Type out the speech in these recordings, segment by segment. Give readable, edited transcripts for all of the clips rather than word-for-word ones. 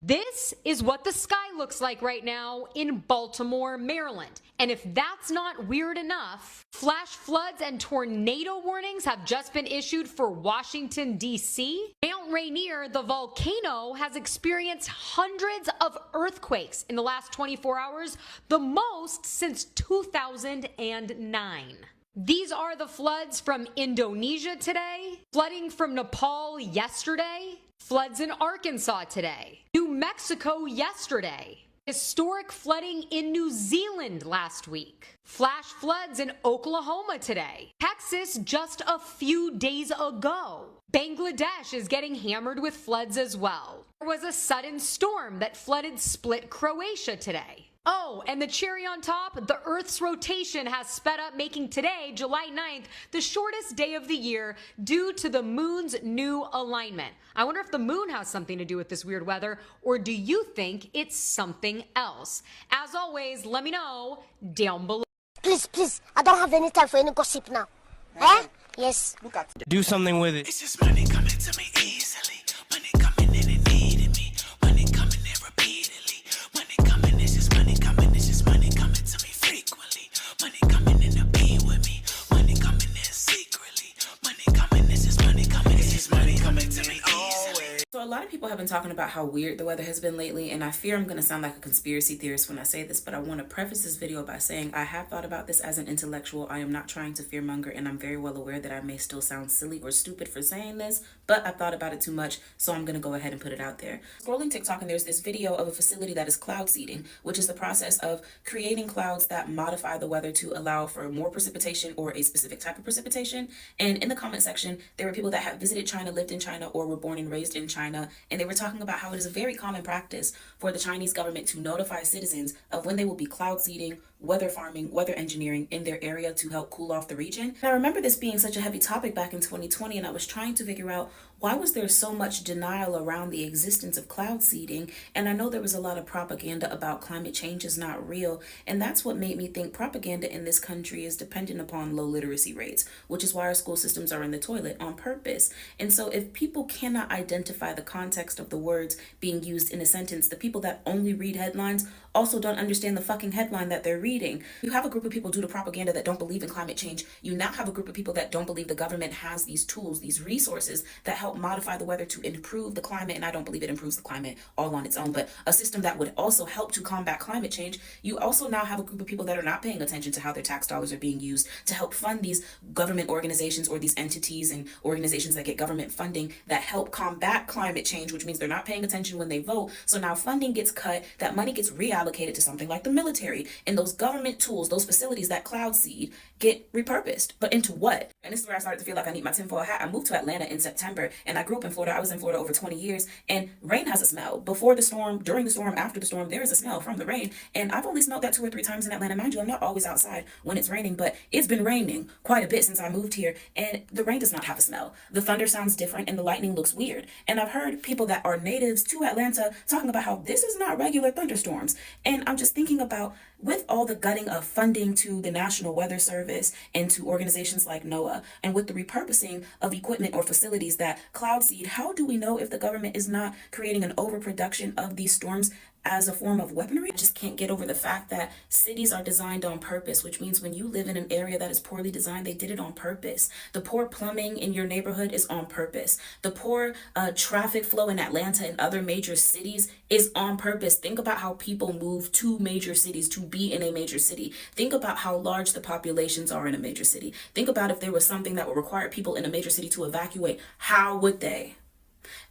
This is what the sky looks like right now in Baltimore, Maryland. And if that's not weird enough, flash floods and tornado warnings have just been issued for Washington, D.C. Mount Rainier, the volcano, has experienced hundreds of earthquakes in the last 24 hours, the most since 2009. These are the floods from Indonesia today, flooding from Nepal yesterday, floods in Arkansas today, New Mexico yesterday, historic flooding in New Zealand last week, flash floods in Oklahoma today, Texas just a few days ago. Bangladesh is getting hammered with floods as well. There was a sudden storm that flooded Split, Croatia today. Oh, and the cherry on top, the Earth's rotation has sped up, making today, July 9th, the shortest day of the year due to the moon's new alignment. I wonder if the moon has something to do with this weird weather, or do you think it's something else? As always, let me know down below. Please, I don't have any time for any gossip now. Eh? Yes. Look at it. Do something with it. It's just money coming to me easily. Money coming in and needing me. Money coming in repeatedly. Money coming, it's just money coming. It's just money coming to me frequently. Money coming in to be with me. Money coming in secretly. Money coming, it's just money coming. It's just money coming to me easily. So a lot of people have been talking about how weird the weather has been lately, and I fear I'm going to sound like a conspiracy theorist when I say this, but I want to preface this video by saying I have thought about this as an intellectual. I am not trying to fearmonger, and I'm very well aware that I may still sound silly or stupid for saying this, but I've thought about it too much, so I'm going to go ahead and put it out there. Scrolling TikTok, and there's this video of a facility that is cloud seeding, which is the process of creating clouds that modify the weather to allow for more precipitation or a specific type of precipitation. And in the comment section, there were people that have visited China, lived in China, or were born and raised in China, and they were talking about how it is a very common practice for the Chinese government to notify citizens of when they will be cloud seeding, weather farming, weather engineering in their area to help cool off the region. And I remember this being such a heavy topic back in 2020, and I was trying to figure out why was there so much denial around the existence of cloud seeding. And I know there was a lot of propaganda about climate change is not real, and that's what made me think propaganda in this country is dependent upon low literacy rates, which is why our school systems are in the toilet on purpose. And so if people cannot identify the context of the words being used in a sentence, the people that only read headlines also don't understand the fucking headline that they're reading. You have a group of people due to propaganda that don't believe in climate change. You now have a group of people that don't believe the government has these tools, these resources that help modify the weather to improve the climate. And I don't believe it improves the climate all on its own, but a system that would also help to combat climate change. You also now have a group of people that are not paying attention to how their tax dollars are being used to help fund these government organizations or these entities and organizations that get government funding that help combat climate change, which means they're not paying attention when they vote. So now funding gets cut, that money gets reallocated to something like the military, and those government tools, those facilities that cloud seed, get repurposed. But into what? And this is where I started to feel like I need my tinfoil hat. I moved to Atlanta in September, and I grew up in Florida. I was in Florida over 20 years, and rain has a smell. Before the storm, during the storm, after the storm, there is a smell from the rain. And I've only smelled that 2 or 3 times in Atlanta. Mind you, I'm not always outside when it's raining, but it's been raining quite a bit since I moved here, and the rain does not have a smell. The thunder sounds different, and the lightning looks weird. And I've heard people that are natives to Atlanta talking about how this is not regular thunderstorms. And I'm just thinking about, with all the gutting of funding to the National Weather Service and to organizations like NOAA, and with the repurposing of equipment or facilities that cloud seed, how do we know if the government is not creating an overproduction of these storms as a form of weaponry? I just can't get over the fact that cities are designed on purpose, which means when you live in an area that is poorly designed, they did it on purpose. The poor plumbing in your neighborhood is on purpose. The poor traffic flow in Atlanta and other major cities is on purpose. Think about how people move to major cities to be in a major city. Think about how large the populations are in a major city. Think about if there was something that would require people in a major city to evacuate. How would they?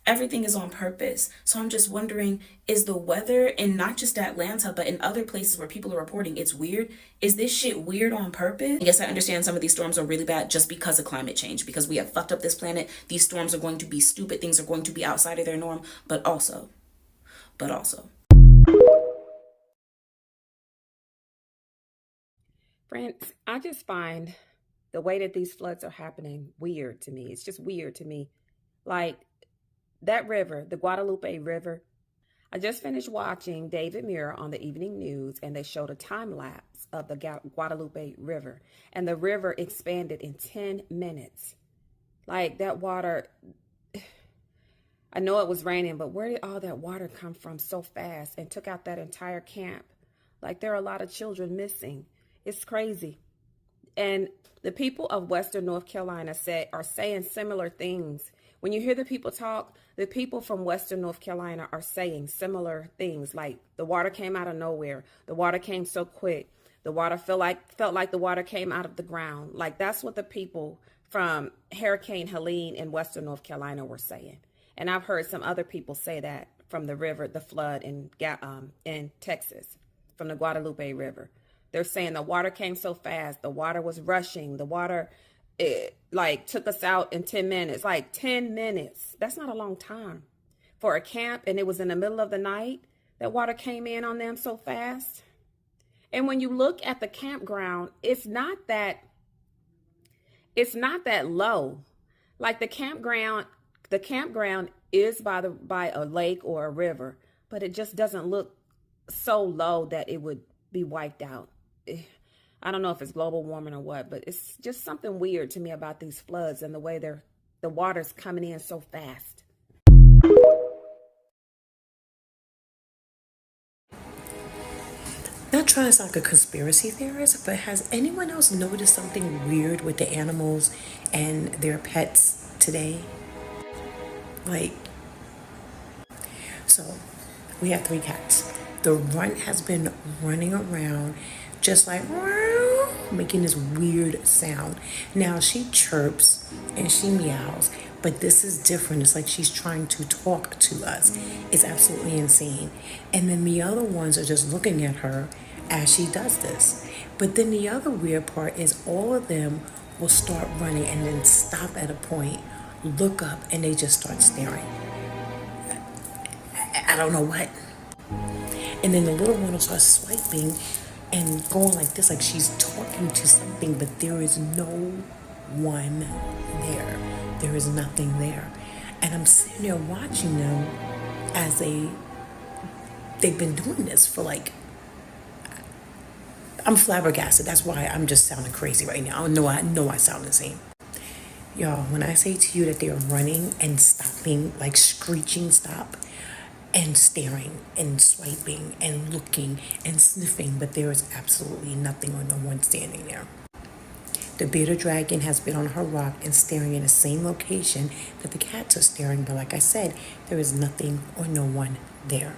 Everything is on purpose. So I'm just wondering, is the weather in not just Atlanta, but in other places where people are reporting it's weird, is this shit weird on purpose? Yes, I understand some of these storms are really bad just because of climate change, because we have fucked up this planet. These storms are going to be stupid. Things are going to be outside of their norm, but also. Friends, I just find the way that these floods are happening weird to me. It's just weird to me. Like that river, the Guadalupe River. I just finished watching David Muir on the evening news, and they showed a time lapse of the Guadalupe River, and the river expanded in 10 minutes. Like that water, I know it was raining, but where did all that water come from so fast and took out that entire camp? Like, there are a lot of children missing. It's crazy. And the people of Western North Carolina are saying similar things. When you hear the people talk, the people from Western North Carolina are saying similar things, like the water came out of nowhere. The water came so quick. The water felt like the water came out of the ground. Like, that's what the people from Hurricane Helene in Western North Carolina were saying. And I've heard some other people say that from the river, the flood in Texas, from the Guadalupe River. They're saying the water came so fast. The water was rushing. The water, it like took us out in 10 minutes. Like 10 minutes. That's not a long time for a camp. And it was in the middle of the night. That water came in on them so fast. And when you look at the campground, it's not that low. Like the campground is by a lake or a river, but it just doesn't look so low that it would be wiped out. I don't know if it's global warming or what, but it's just something weird to me about these floods and the way the water's coming in so fast. Not trying to sound like a conspiracy theorist, but has anyone else noticed something weird with the animals and their pets today? Like, so we have 3 cats. The runt has been running around just like making this weird sound. Now she chirps and she meows, but this is different. It's like she's trying to talk to us. It's absolutely insane. And then the other ones are just looking at her as she does this. But then the other weird part is all of them will start running and then stop at a point, look up, and they just start staring. I don't know what. And then the little one will start swiping and going like this, like she's talking to something, but there is no one there. There is nothing there. And I'm sitting there watching them as they've been doing this for like, I'm flabbergasted. That's why I'm just sounding crazy right now. I know I sound insane. Y'all, when I say to you that they're running and stopping, like screeching stop, and staring and swiping and looking and sniffing, but there is absolutely nothing or no one standing there. The bearded dragon has been on her rock and staring in the same location that the cats are staring, but like I said, there is nothing or no one there.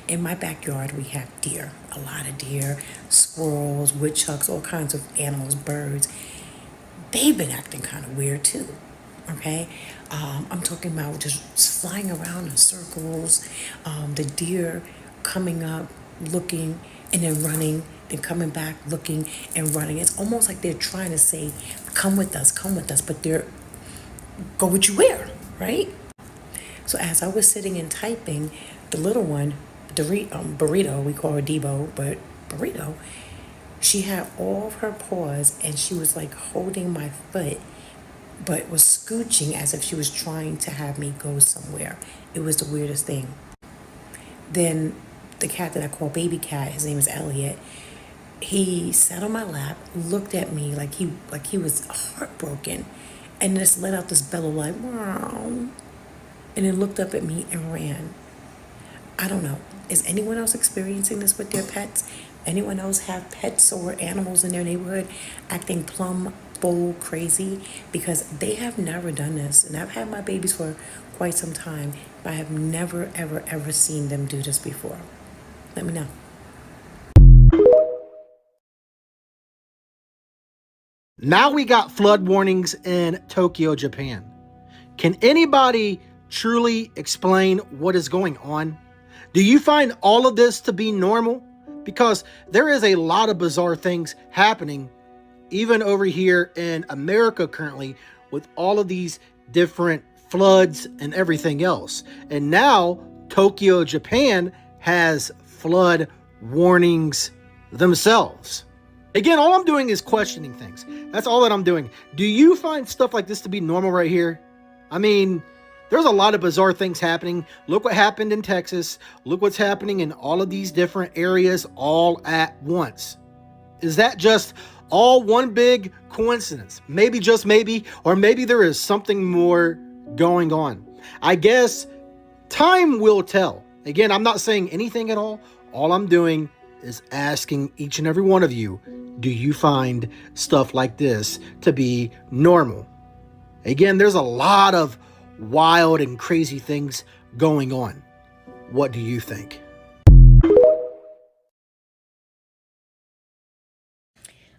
In my backyard, we have deer, a lot of deer, squirrels, woodchucks, all kinds of animals, birds. They've been acting kind of weird too. Okay, I'm talking about just flying around in circles, the deer coming up, looking, and then running, then coming back, looking, and running. It's almost like they're trying to say, come with us, but they're, go with you where, right? So as I was sitting and typing, the little one, Burrito, we call her Debo, but Burrito, she had all of her paws, and she was like holding my foot, but was scooching as if she was trying to have me go somewhere. It was the weirdest thing. Then the cat that I call baby cat, his name is Elliot, he sat on my lap, looked at me like he was heartbroken, and just let out this bellow like, wow, and then looked up at me and ran. I don't know. Is anyone else experiencing this with their pets? Anyone else have pets or animals in their neighborhood acting plumb bull crazy? Because they have never done this, and I've had my babies for quite some time, but I have never ever seen them do this before. Let me know. Now we got flood warnings in Tokyo, Japan. Can anybody truly explain what is going on? Do you find all of this to be normal? Because there is a lot of bizarre things happening even over here in America currently with all of these different floods and everything else. And now Tokyo, Japan has flood warnings themselves. Again, all I'm doing is questioning things. That's all that I'm doing. Do you find stuff like this to be normal right here? I mean, there's a lot of bizarre things happening. Look what happened in Texas. Look what's happening in all of these different areas all at once. Is that just all one big coincidence? Maybe, just maybe, or maybe there is something more going on. I guess time will tell. Again, I'm not saying anything at all. All I'm doing is asking each and every one of you, do you find stuff like this to be normal? Again, there's a lot of wild and crazy things going on. What do you think?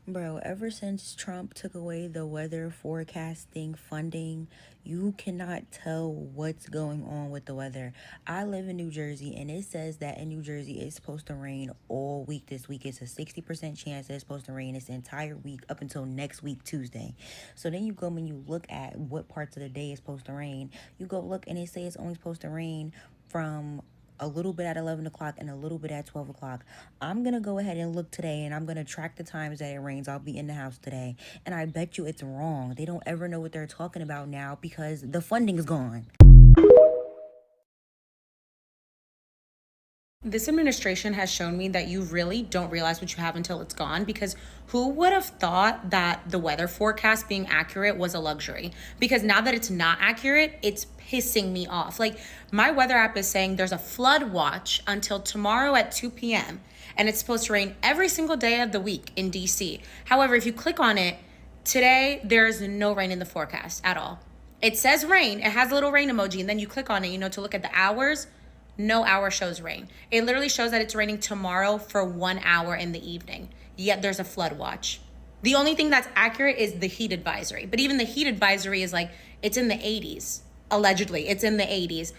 Bro, ever since Trump took away the weather forecasting funding, you cannot tell what's going on with the weather. I live in New Jersey, and it says that in New Jersey it's supposed to rain all week this week. It's a 60% chance that it's supposed to rain this entire week up until next week, Tuesday. So then you go and you look at what parts of the day it's supposed to rain. You go look, and they say it's only supposed to rain from a little bit at 11 o'clock and a little bit at 12 o'clock. I'm going to go ahead and look today, and I'm going to track the times that it rains. I'll be in the house today, and I bet you it's wrong. They don't ever know what they're talking about now because the funding is gone. This administration has shown me that you really don't realize what you have until it's gone, because who would have thought that the weather forecast being accurate was a luxury? Because now that it's not accurate, it's pissing me off. Like, my weather app is saying there's a flood watch until tomorrow at 2 p.m. and it's supposed to rain every single day of the week in DC. However, if you click on it, today there's no rain in the forecast at all. It says rain, it has a little rain emoji, and then you click on it, to look at the hours. No hour shows rain. It literally shows that it's raining tomorrow for 1 hour in the evening. Yet there's a flood watch. The only thing that's accurate is the heat advisory. But even the heat advisory is like, it's in the 80s. Allegedly, it's in the 80s.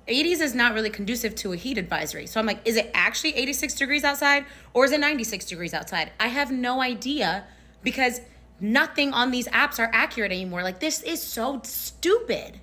80s is not really conducive to a heat advisory. So I'm like, is it actually 86 degrees outside or is it 96 degrees outside? I have no idea, because nothing on these apps are accurate anymore. Like, this is so stupid.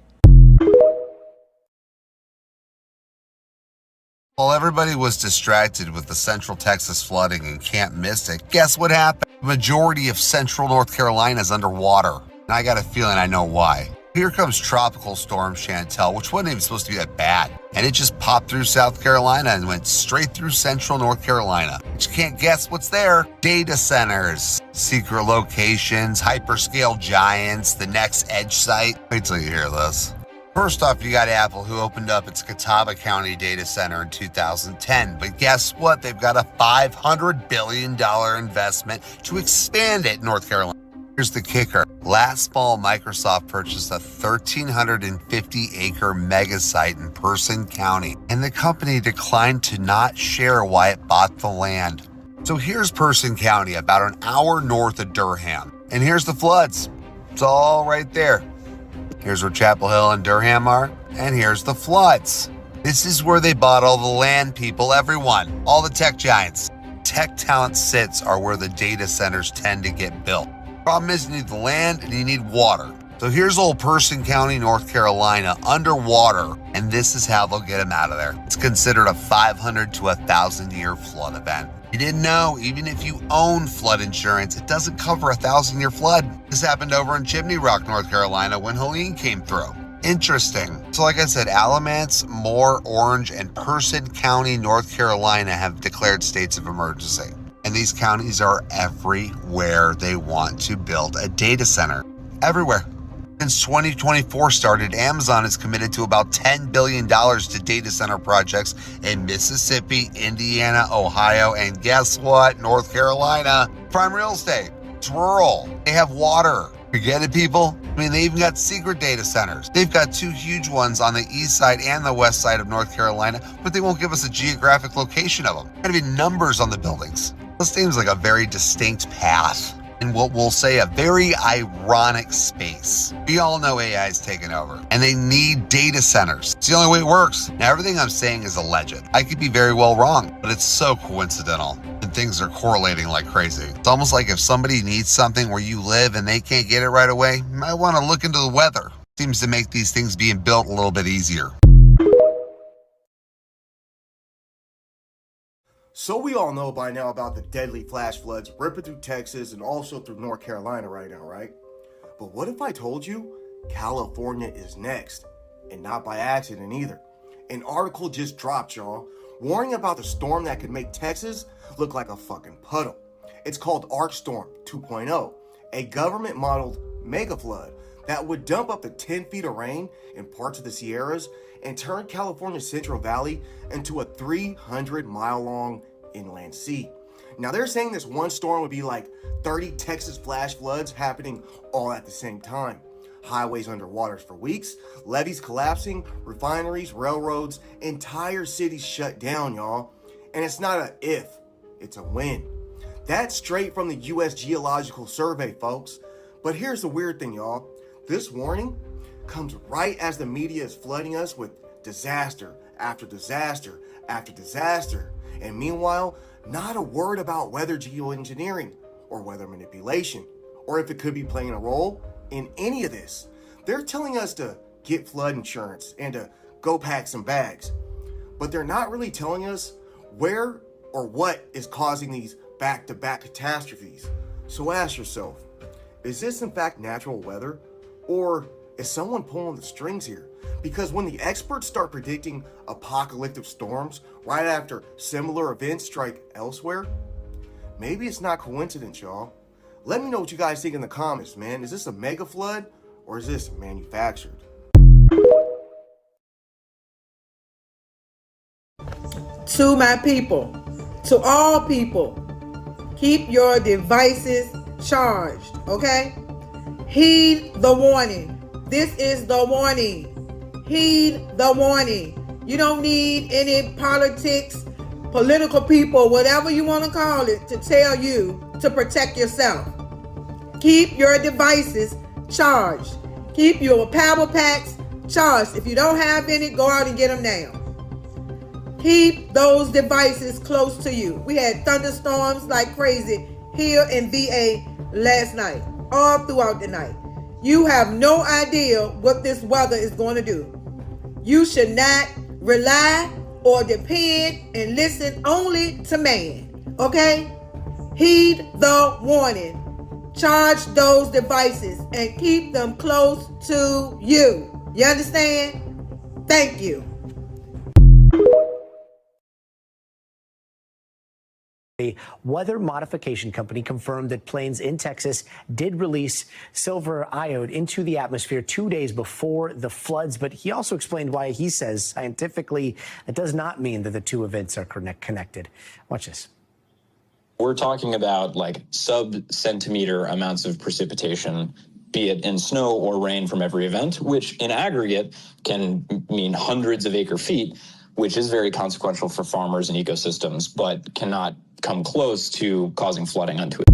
While everybody was distracted with the Central Texas flooding in Camp Mystic, guess what happened? The majority of central North Carolina is underwater. And I got a feeling I know why. Here comes Tropical Storm Chantel, which wasn't even supposed to be that bad. And it just popped through South Carolina and went straight through central North Carolina. But you can't guess what's there. Data centers, secret locations, hyperscale giants, the next edge site. Wait till you hear this. First off, you got Apple, who opened up its Catawba County data center in 2010. But guess what? They've got a $500 billion investment to expand it in North Carolina. Here's the kicker. Last fall, Microsoft purchased a 1,350-acre mega site in Person County, and the company declined to not share why it bought the land. So here's Person County, about an hour north of Durham. And here's the floods. It's all right there. Here's where Chapel Hill and Durham are, and here's the floods. This is where they bought all the land, people, everyone, all the tech giants. Tech talent sits are where the data centers tend to get built. Problem is, you need the land and you need water. So here's old Person County, North Carolina, underwater, and this is how they'll get them out of there. It's considered a 500 to 1,000-year flood event. You didn't know, even if you own flood insurance, it doesn't cover a 1,000-year flood. This happened over in Chimney Rock, North Carolina, when Helene came through. Interesting. So like I said, Alamance, Moore, Orange, and Person County, North Carolina have declared states of emergency. And these counties are everywhere they want to build a data center. Everywhere. Since 2024 started, Amazon is committed to about $10 billion to data center projects in Mississippi, Indiana, Ohio, and guess what? North Carolina. Prime real estate. It's rural. They have water. You get it, people? I mean, they even got secret data centers. They've got 2 huge ones on the east side and the west side of North Carolina, but they won't give us a geographic location of them. There's gonna be numbers on the buildings. This seems like a very distinct path in what we'll say a very ironic space. We all know AI is taking over, and they need data centers. It's the only way it works. Now, everything I'm saying is alleged. I could be very well wrong, but it's so coincidental, and things are correlating like crazy. It's almost like if somebody needs something where you live and they can't get it right away, you might want to look into the weather. Seems to make these things being built a little bit easier. So we all know by now about the deadly flash floods ripping through Texas and also through North Carolina right now, right? But what if I told you California is next? And not by accident either. An article just dropped, y'all, warning about the storm that could make Texas look like a fucking puddle. It's called Arc Storm 2.0, a government-modeled mega flood that would dump up to 10 feet of rain in parts of the Sierras and turn California's Central Valley into a 300-mile-long inland sea. Now they're saying this one storm would be like 30 Texas flash floods happening all at the same time. Highways underwater for weeks, levees collapsing, refineries, railroads, entire cities shut down, y'all. And it's not a if, it's a when. That's straight from the U.S. Geological Survey, folks. But here's the weird thing, y'all. This warning comes right as the media is flooding us with disaster after disaster after disaster. And meanwhile, not a word about weather geoengineering or weather manipulation, or if it could be playing a role in any of this. They're telling us to get flood insurance and to go pack some bags, but they're not really telling us where or what is causing these back-to-back catastrophes. So ask yourself, is this in fact natural weather, or is someone pulling the strings here? Because when the experts start predicting apocalyptic storms right after similar events strike elsewhere, maybe it's not coincidence, y'all. Let me know what you guys think in the comments, man. Is this a mega flood or is this manufactured? To my people, to all people, keep your devices charged, okay? Heed the warning. This is the warning. Heed the warning. You don't need any politics, political people, whatever you want to call it, to tell you to protect yourself. Keep your devices charged. Keep your power packs charged. If you don't have any, go out and get them now. Keep those devices close to you. We had thunderstorms like crazy here in VA last night, all throughout the night. You have no idea what this weather is going to do. You should not rely or depend and listen only to man, okay? Heed the warning. Charge those devices and keep them close to you. You understand? Thank you. A weather modification company confirmed that planes in Texas did release silver iode into the atmosphere 2 days before the floods, but he also explained why he says scientifically it does not mean that the two events are connected. Watch this. We're talking about like sub-centimeter amounts of precipitation, be it in snow or rain from every event, which in aggregate can mean hundreds of acre feet, which is very consequential for farmers and ecosystems, but cannot come close to causing flooding onto it.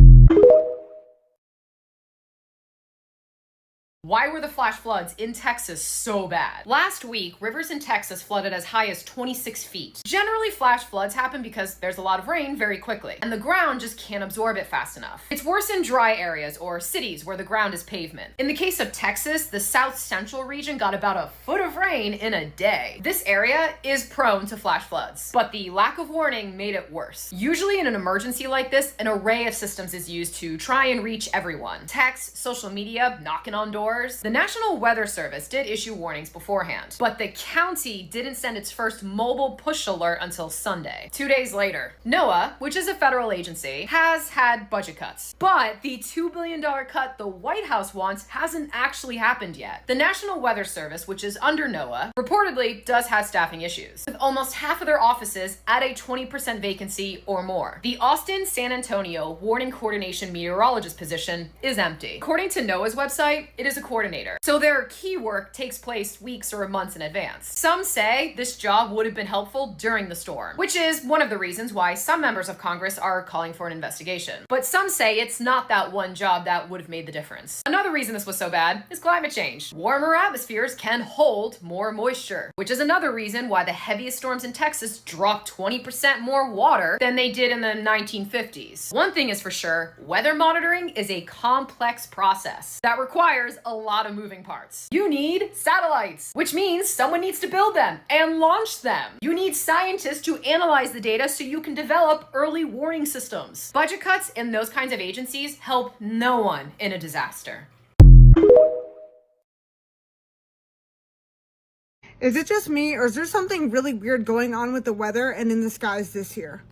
Why were the flash floods in Texas so bad? Last week, rivers in Texas flooded as high as 26 feet. Generally, flash floods happen because there's a lot of rain very quickly, and the ground just can't absorb it fast enough. It's worse in dry areas or cities where the ground is pavement. In the case of Texas, the south central region got about a foot of rain in a day. This area is prone to flash floods, but the lack of warning made it worse. Usually in an emergency like this, an array of systems is used to try and reach everyone. Text, social media, knocking on doors. The National Weather Service did issue warnings beforehand, but the county didn't send its first mobile push alert until Sunday. 2 days later, NOAA, which is a federal agency, has had budget cuts, but the $2 billion cut the White House wants hasn't actually happened yet. The National Weather Service, which is under NOAA, reportedly does have staffing issues, with almost half of their offices at a 20% vacancy or more. The Austin-San Antonio Warning Coordination Meteorologist position is empty. According to NOAA's website, it is a coordinator, so their key work takes place weeks or months in advance. Some say this job would have been helpful during the storm, which is one of the reasons why some members of Congress are calling for an investigation. But some say it's not that one job that would have made the difference. Another reason this was so bad is climate change. Warmer atmospheres can hold more moisture, which is another reason why the heaviest storms in Texas dropped 20% more water than they did in the 1950s. One thing is for sure, weather monitoring is a complex process that requires a lot of moving parts. You need satellites, which means someone needs to build them and launch them. You need scientists to analyze the data so you can develop early warning systems. Budget cuts in those kinds of agencies help no one in a disaster. Is it just me, or is there something really weird going on with the weather and in the skies this year?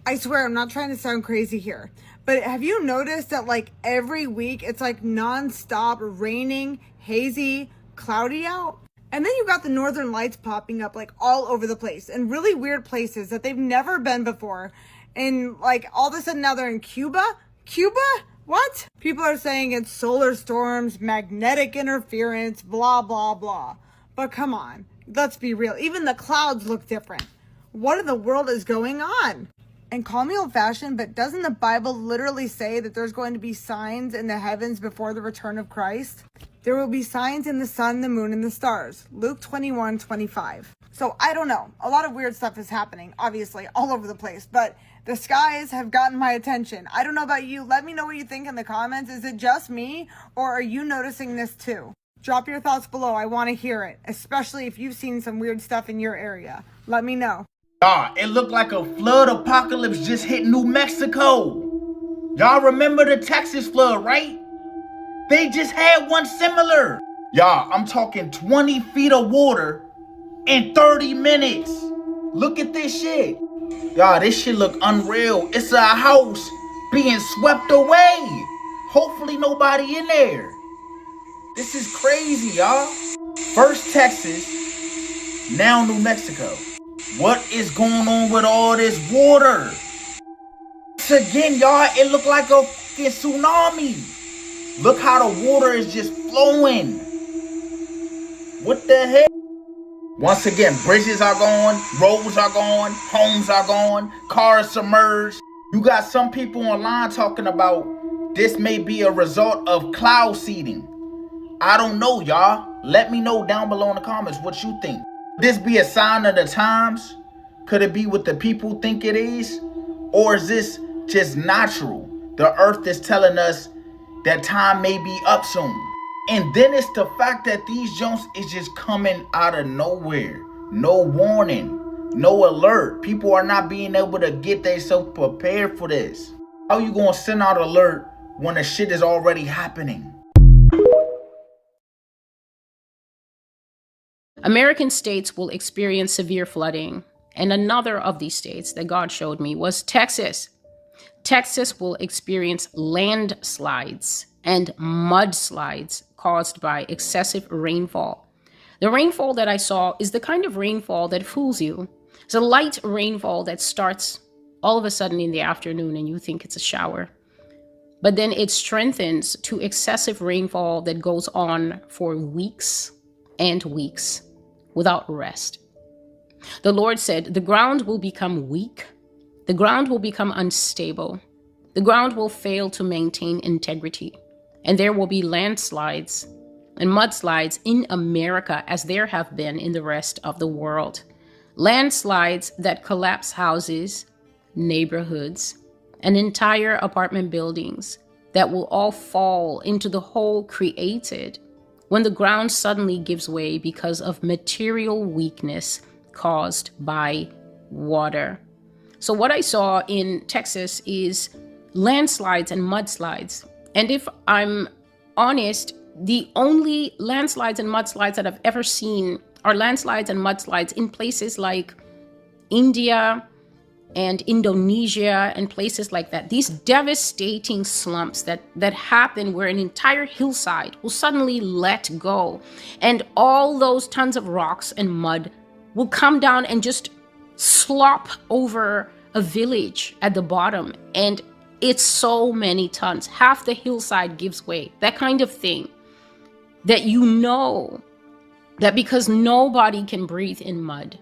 I swear, I'm not trying to sound crazy here, but have you noticed that like every week it's like non-stop raining, hazy, cloudy out? And then you got the northern lights popping up like all over the place in really weird places that they've never been before. And like all of a sudden now they're in Cuba? Cuba? What? People are saying it's solar storms, magnetic interference, blah, blah, blah. But come on, let's be real. Even the clouds look different. What in the world is going on? And call me old-fashioned, but doesn't the Bible literally say that there's going to be signs in the heavens before the return of Christ? There will be signs in the sun, the moon, and the stars. Luke 21:25. So I don't know. A lot of weird stuff is happening, obviously, all over the place. But the skies have gotten my attention. I don't know about you. Let me know what you think in the comments. Is it just me, or are you noticing this too? Drop your thoughts below. I want to hear it, especially if you've seen some weird stuff in your area. Let me know. It looked like a flood apocalypse just hit New Mexico. Y'all remember the Texas flood, right? They just had one similar. I'm talking 20 feet of water in 30 minutes. Look at this shit. This shit look unreal. It's a house being swept away. Hopefully nobody in there. This is crazy, y'all. First Texas, now New Mexico. What is going on with all this water? Again, y'all, it looked like a fucking tsunami. Look how the water is just flowing. What the heck? Once again, bridges are gone, roads are gone, homes are gone, cars submerged. You got some people online talking about this may be a result of cloud seeding. I don't know, y'all. Let me know down below in the comments what you think. Could this be a sign of the times? Could it be what the people think it is? Or is this just natural? The earth is telling us that time may be up soon. And then it's the fact that these jumps is just coming out of nowhere. No warning, no alert. People are not being able to get themselves prepared for this. How you gonna send out alert when the shit is already happening? American states will experience severe flooding. And another of these states that God showed me was Texas. Texas will experience landslides and mudslides caused by excessive rainfall. The rainfall that I saw is the kind of rainfall that fools you. It's a light rainfall that starts all of a sudden in the afternoon and you think it's a shower. But then it strengthens to excessive rainfall that goes on for weeks and weeks without rest. The Lord said, the ground will become weak. The ground will become unstable. The ground will fail to maintain integrity. And there will be landslides and mudslides in America as there have been in the rest of the world. Landslides that collapse houses, neighborhoods, and entire apartment buildings that will all fall into the hole created when the ground suddenly gives way because of material weakness caused by water. So what I saw in Texas is landslides and mudslides. And if I'm honest, the only landslides and mudslides that I've ever seen are landslides and mudslides in places like India and Indonesia and places like that. These devastating slumps that happen where an entire hillside will suddenly let go and all those tons of rocks and mud will come down and just slop over a village at the bottom. And it's so many tons. Half the hillside gives way. That kind of thing. That you know that because nobody can breathe in mud,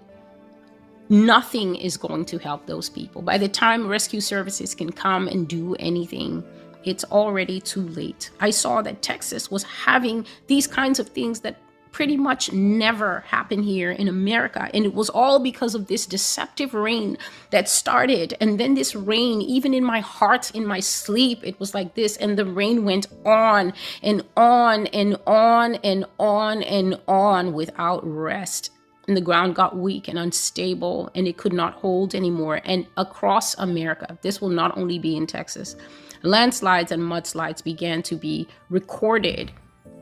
nothing is going to help those people. By the time rescue services can come and do anything, it's already too late. I saw that Texas was having these kinds of things that pretty much never happen here in America. And it was all because of this deceptive rain that started. And then this rain, even in my heart, in my sleep, it was like this. And the rain went on and on and on and on and on without rest. And the ground got weak and unstable and it could not hold anymore. And across America, this will not only be in Texas, landslides and mudslides began to be recorded.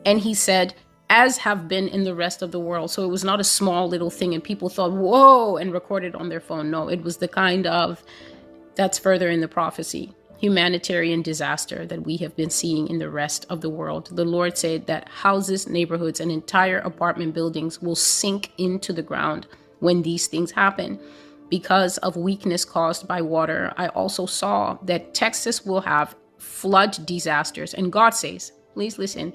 And he said, as have been in the rest of the world. So it was not a small little thing and people thought, whoa, and recorded on their phone. No, it was the kind of That's further in the prophecy. Humanitarian disaster that we have been seeing in the rest of the world. The Lord said that houses, neighborhoods, and entire apartment buildings will sink into the ground when these things happen because of weakness caused by water. I also saw that Texas will have flood disasters. And God says, please listen,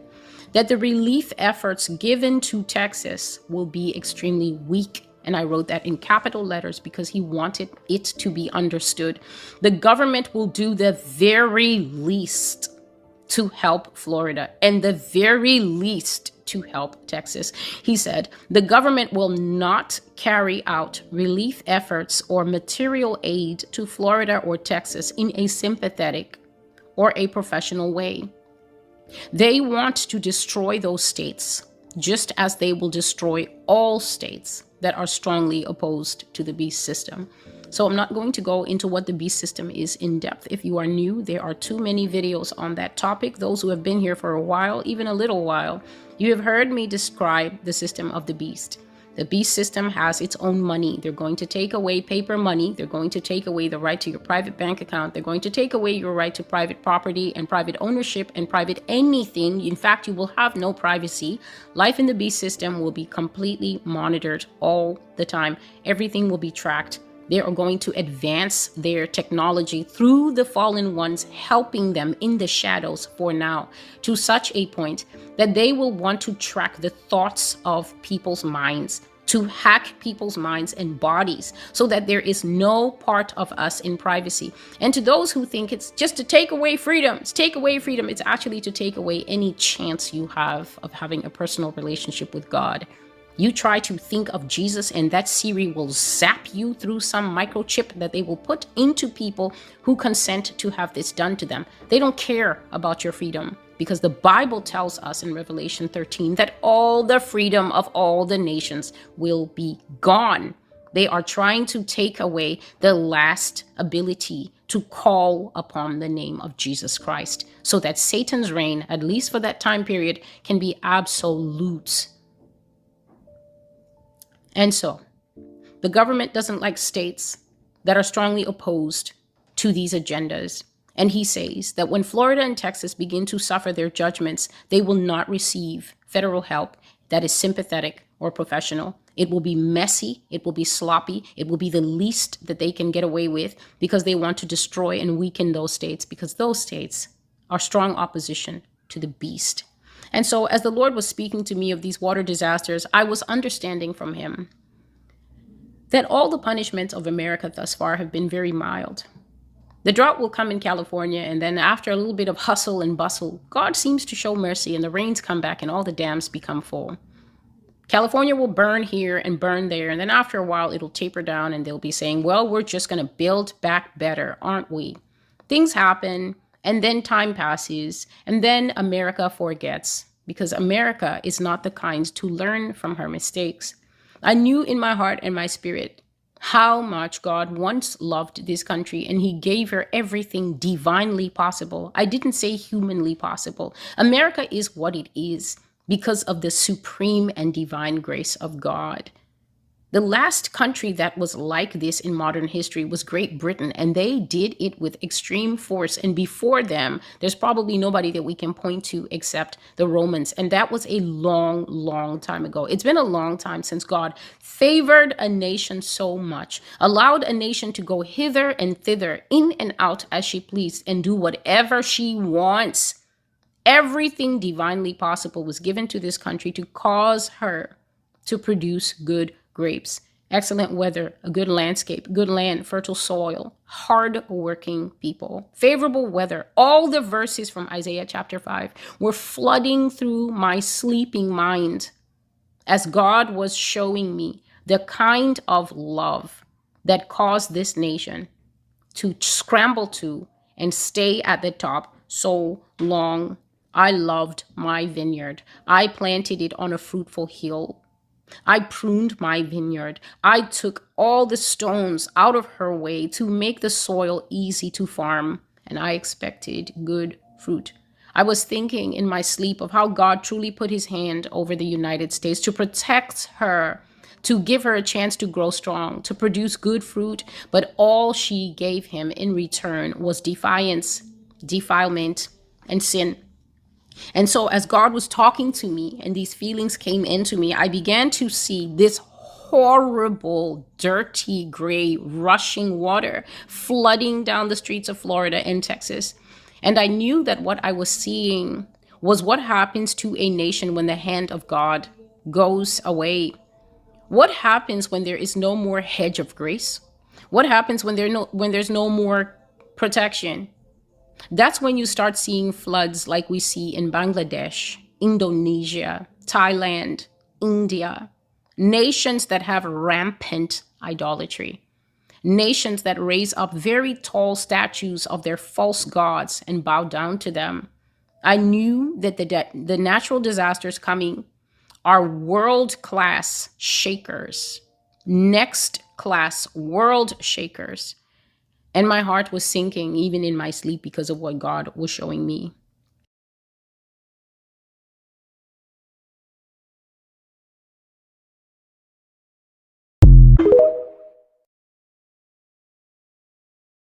that the relief efforts given to Texas will be extremely weak. And I wrote that in capital letters because he wanted it to be understood. The government will do the very least to help Florida and the very least to help Texas. He said, the government will not carry out relief efforts or material aid to Florida or Texas in a sympathetic or a professional way. They want to destroy those states, just as they will destroy all states that are strongly opposed to the beast system. So I'm not going to go into what the beast system is in depth. If you are new, there are too many videos on that topic. Those who have been here for a while, even a little while, you have heard me describe the system of the beast. The beast system has its own money. They're going to take away paper money. They're going to take away the right to your private bank account. They're going to take away your right to private property and private ownership and private anything. In fact, you will have no privacy. Life in the beast system will be completely monitored all the time. Everything will be tracked. They are going to advance their technology through the fallen ones, helping them in the shadows for now, to such a point that they will want to track the thoughts of people's minds, to hack people's minds and bodies so that there is no part of us in privacy. And to those who think it's just to take away freedom, it's actually to take away any chance you have of having a personal relationship with God. You try to think of Jesus and that Siri will zap you through some microchip that they will put into people who consent to have this done to them. They don't care about your freedom because the Bible tells us in Revelation 13 that all the freedom of all the nations will be gone. They are trying to take away the last ability to call upon the name of Jesus Christ so that Satan's reign, at least for that time period, can be absolute. And so, the government doesn't like states that are strongly opposed to these agendas. And he says that when Florida and Texas begin to suffer their judgments, they will not receive federal help that is sympathetic or professional. It will be messy. It will be sloppy. It will be the least that they can get away with because they want to destroy and weaken those states because those states are strong opposition to the beast. And so as the Lord was speaking to me of these water disasters, I was understanding from him that all the punishments of America thus far have been very mild. The drought will come in California, and then after a little bit of hustle and bustle, God seems to show mercy and the rains come back and all the dams become full. California will burn here and burn there, and then after a while it'll taper down and they'll be saying, well, we're just going to build back better, aren't we? Things happen. And then time passes, and then America forgets, because America is not the kind to learn from her mistakes. I knew in my heart and my spirit how much God once loved this country, and he gave her everything divinely possible. I didn't say humanly possible. America is what it is because of the supreme and divine grace of God. The last country that was like this in modern history was Great Britain, and they did it with extreme force. And before them, there's probably nobody that we can point to except the Romans. And that was a long, long time ago. It's been a long time since God favored a nation so much, allowed a nation to go hither and thither, in and out as she pleased, and do whatever she wants. Everything divinely possible was given to this country to cause her to produce good grapes, excellent weather, a good landscape, good land, fertile soil, hard-working people, favorable weather. All the verses from Isaiah chapter 5 were flooding through my sleeping mind as God was showing me the kind of love that caused this nation to scramble to and stay at the top so long. I loved my vineyard. I planted it on a fruitful hill. I pruned my vineyard. I took all the stones out of her way to make the soil easy to farm, and I expected good fruit. I was thinking in my sleep of how God truly put his hand over the United States to protect her to give her a chance to grow strong, to produce good fruit. But all she gave him in return was defiance, defilement, and sin. And so as God was talking to me and these feelings came into me, I began to see this horrible, dirty, gray, rushing water flooding down the streets of Florida and Texas. And I knew that what I was seeing was what happens to a nation when the hand of God goes away. What happens when there is no more hedge of grace? What happens when there's no more protection? That's when you start seeing floods like we see in Bangladesh, Indonesia, Thailand, India, nations that have rampant idolatry, nations that raise up very tall statues of their false gods and bow down to them. I knew that the natural disasters coming are world-class shakers, next-class world shakers. And my heart was sinking even in my sleep because of what God was showing me.